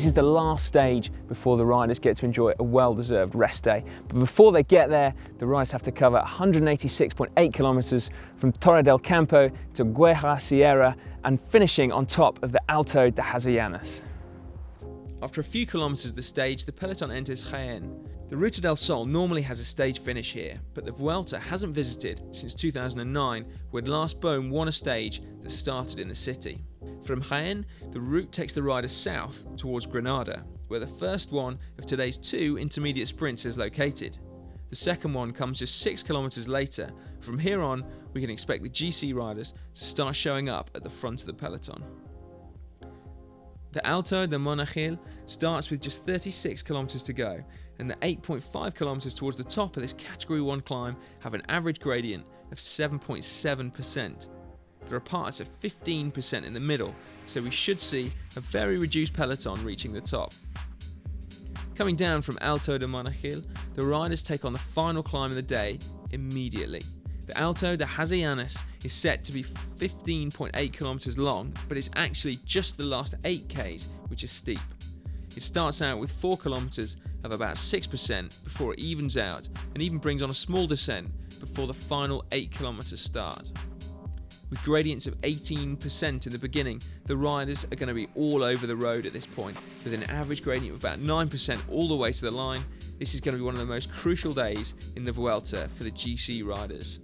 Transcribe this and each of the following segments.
This is the last stage before the riders get to enjoy a well-deserved rest day. But before they get there, the riders have to cover 186.8 kilometers from Torredelcampo to Guerra Sierra and finishing on top of the Alto Hazallanas. After a few kilometers of the stage, the peloton enters Jaén. The Ruta del Sol normally has a stage finish here, but the Vuelta hasn't visited since 2009, when last Bohm won a stage that started in the city. From Jaén, the route takes the riders south towards Granada, where the first one of today's 2 intermediate sprints is located. The second one comes just 6 kilometers later. From here on, we can expect the GC riders to start showing up at the front of the peloton. The Alto de Monachil starts with just 36 kilometers to go, and the 8.5 kilometers towards the top of this Category 1 climb have an average gradient of 7.7%. There are parts of 15% in the middle, so we should see a very reduced peloton reaching the top. Coming down from Alto de Monachil, the riders take on the final climb of the day immediately. The Alto Hazallanas is set to be 15.8 kilometers long, but it's actually just the last 8 Ks which is steep. It starts out with 4 kilometers of about 6% before it evens out and even brings on a small descent before the final 8 kilometers start. With gradients of 18% in the beginning, the riders are going to be all over the road at this point, with an average gradient of about 9% all the way to the line. This is going to be one of the most crucial days in the Vuelta for the GC riders.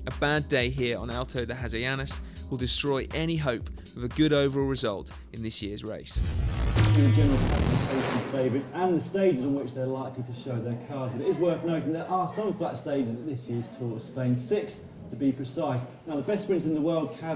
A bad day here on Alto de Hazallanas will destroy any hope of a good overall result in this year's race. The general classification favourites and the stages on which they're likely to show their cars, but it is worth noting there are some flat stages at this year's Tour of Spain, 6 to be precise. Now the best sprints in the world have